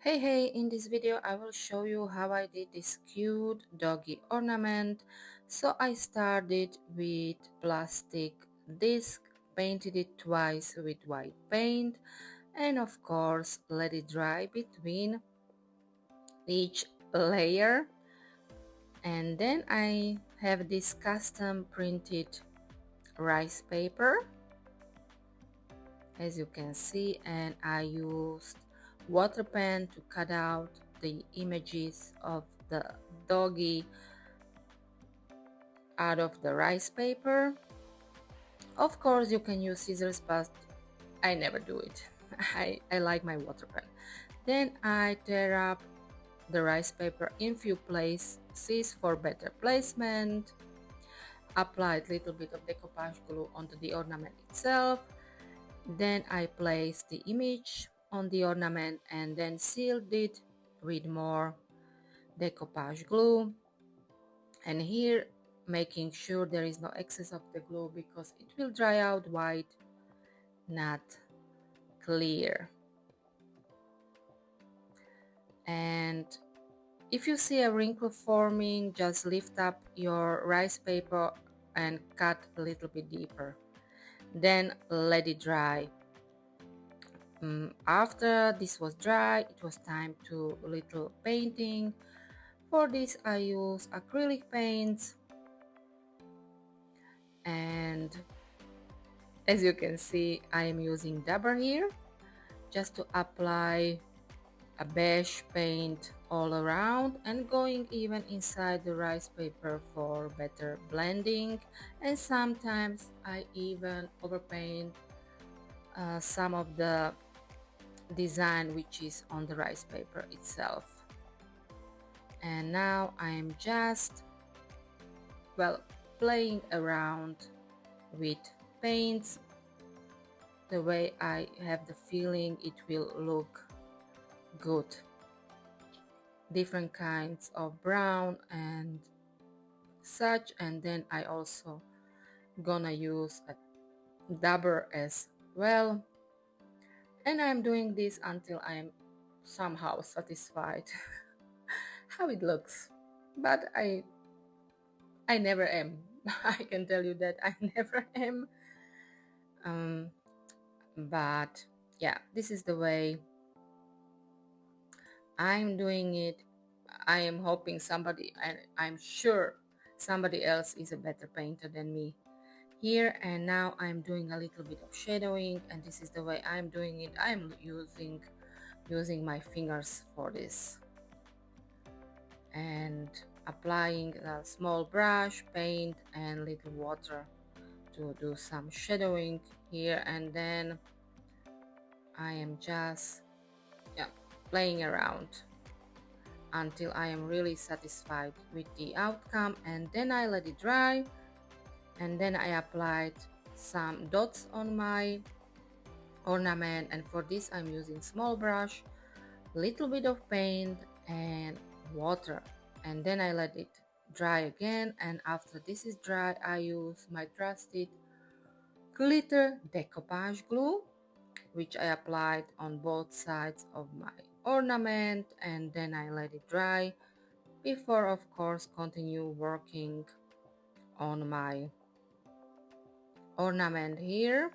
Hey, in this video I will show you how I did this cute doggy ornament. So I started with plastic disc, painted it twice with white paint, and of course let it dry between each layer. And then I have this custom printed rice paper, as you can see, and I used water pen to cut out the images of the doggy out of the rice paper. Of course you can use scissors, but I never do it. I like my water pen. Then I tear up the rice paper in few places for better placement, applied little bit of decoupage glue onto the ornament itself. Then I placed the image on the ornament and then sealed it with more decoupage glue. And here, making sure there is no excess of the glue because it will dry out white, not clear. And if you see a wrinkle forming, just lift up your rice paper and cut a little bit deeper. Then let it dry. After this was dry, it was time to little painting. For this I use acrylic paints, and as you can see I am using dabber here just to apply a beige paint all around and going even inside the rice paper for better blending. And sometimes I even overpaint some of the design which is on the rice paper itself. And now I'm just playing around with paints the way I have the feeling it will look good. Different kinds of brown and such, and then I also gonna use a dabber as well, and I'm doing this until I'm somehow satisfied how it looks, but I never am. I can tell you that I never am. But yeah, this is the way I'm doing it. I am hoping somebody, and I'm sure somebody else is a better painter than me here. And now I'm doing a little bit of shadowing, and this is the way I'm doing it. I'm using my fingers for this and applying a small brush, paint and little water to do some shadowing here. And then I am just playing around until I am really satisfied with the outcome, and then I let it dry, and then I applied some dots on my ornament. And for this I'm using small brush, little bit of paint and water, and then I let it dry again. And after this is dry, I use my trusted glitter decoupage glue, which I applied on both sides of my ornament, and then I let it dry before of course continue working on my ornament here.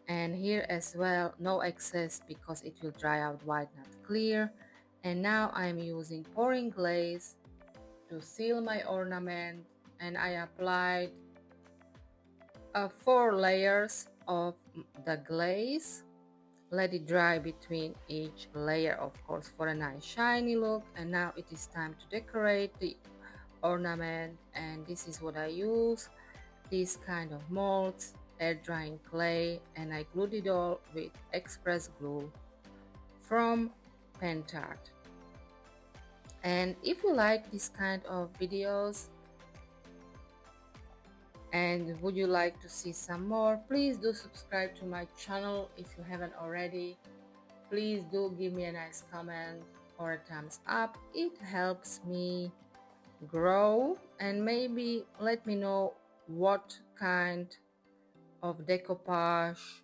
And here as well, no excess because it will dry out white, not clear. And now I'm using pouring glaze to seal my ornament, and I applied 4 layers of the glaze. Let it dry between each layer, of course, for a nice shiny look. And now it is time to decorate the ornament, and this is what I use: these kind of molds, air drying clay, and I glued it all with express glue from Pentart. And if you like this kind of videos and would you like to see some more, please do subscribe to my channel if you haven't already. Please do give me a nice comment or a thumbs up. It helps me grow, and maybe let me know what kind of decoupage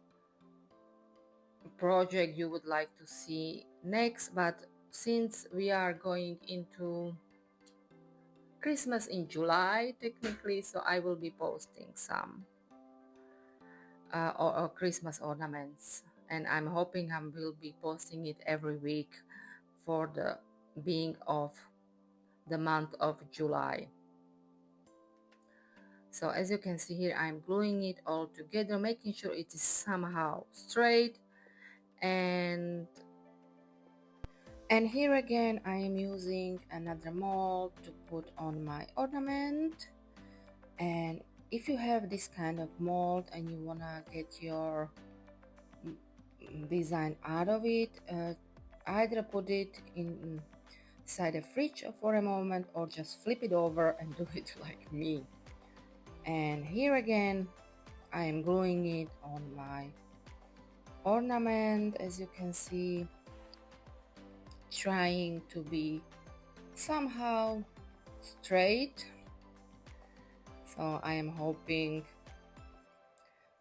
project you would like to see next, but since we are going into Christmas in July technically, so I will be posting some or Christmas ornaments, and I'm hoping I will be posting it every week for the being of the month of July. So as you can see here, I'm gluing it all together, making sure it is somehow straight. And here again I am using another mold to put on my ornament. And if you have this kind of mold and you wanna get your design out of it, either put it inside the fridge for a moment or just flip it over and do it like me. And here again I am gluing it on my ornament, as you can see, trying to be somehow straight. So I am hoping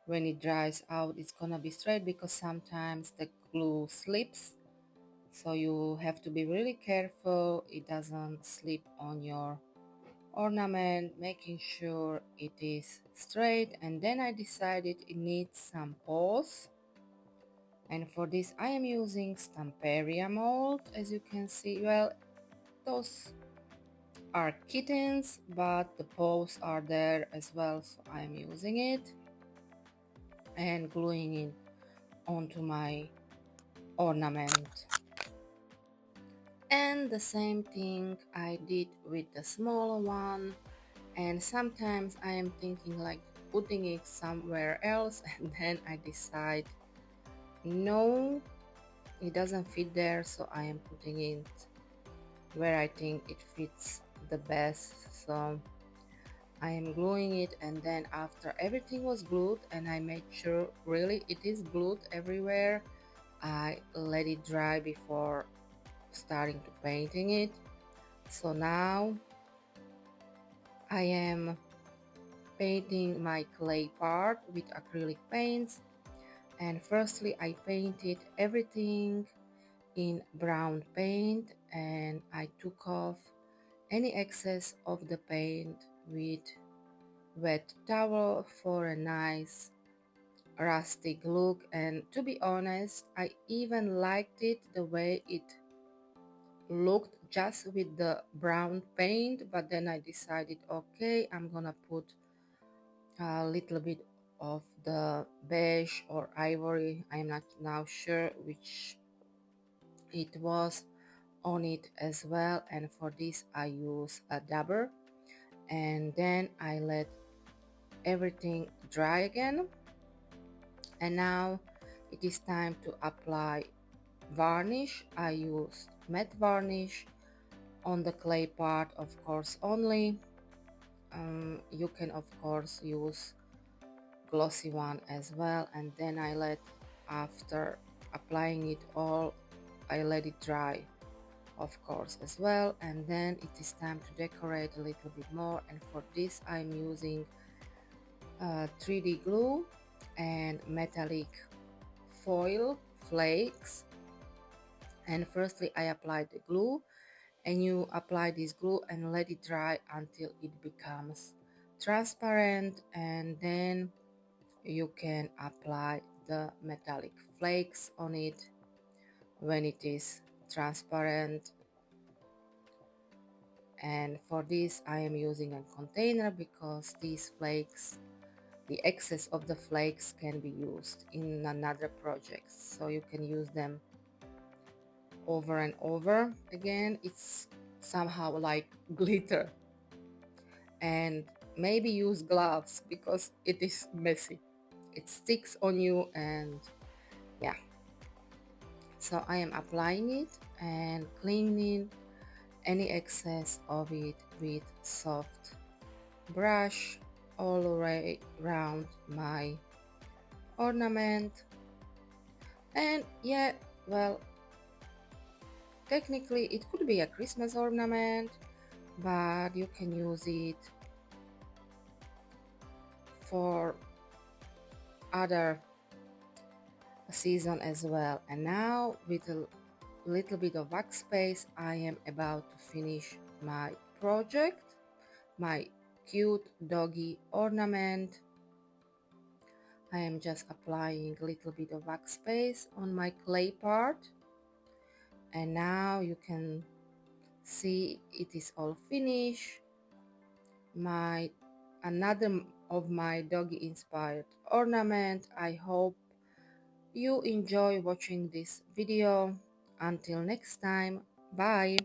when it dries out it's gonna be straight, because sometimes the glue slips, so you have to be really careful it doesn't slip on your ornament, making sure it is straight. And then I decided it needs some paws, and for this I am using Stamperia mold. As you can see, well, those are kittens, but the paws are there as well, so I am using it and gluing it onto my ornament. And the same thing I did with the smaller one, and sometimes I am thinking like putting it somewhere else and then I decide no, it doesn't fit there, so I am putting it where I think it fits the best. So I am gluing it, and then after everything was glued and I made sure really it is glued everywhere, I let it dry before starting to painting it. So now I am painting my clay part with acrylic paints, and firstly I painted everything in brown paint, and I took off any excess of the paint with wet towel for a nice rustic look. And to be honest, I even liked it the way it looked just with the brown paint, but then I decided, okay, I'm gonna put a little bit of the beige or ivory, I'm not now sure which it was, on it as well. And for this I use a dabber, and then I let everything dry again. And now it is time to apply varnish. I used matte varnish on the clay part, of course, only. You can of course use glossy one as well. And then I let, after applying it all, I let it dry of course as well. And then it is time to decorate a little bit more, and for this I'm using 3D glue and metallic foil flakes. And firstly I applied the glue, and you apply this glue and let it dry until it becomes transparent, and then you can apply the metallic flakes on it when it is transparent. And for this I am using a container, because these flakes, the excess of the flakes, can be used in another project, so you can use them over and over again. It's somehow like glitter. And maybe use gloves, because it is messy, it sticks on you, and yeah. So I am applying it and cleaning any excess of it with soft brush all the way around my ornament. And yeah, well, technically it could be a Christmas ornament, but you can use it for other season as well. And now with a little bit of wax paste, I am about to finish my project, my cute doggy ornament. I am just applying a little bit of wax paste on my clay part, and now you can see it is all finished. My another of my doggy inspired ornament. I hope you enjoy watching this video. Until next time, bye.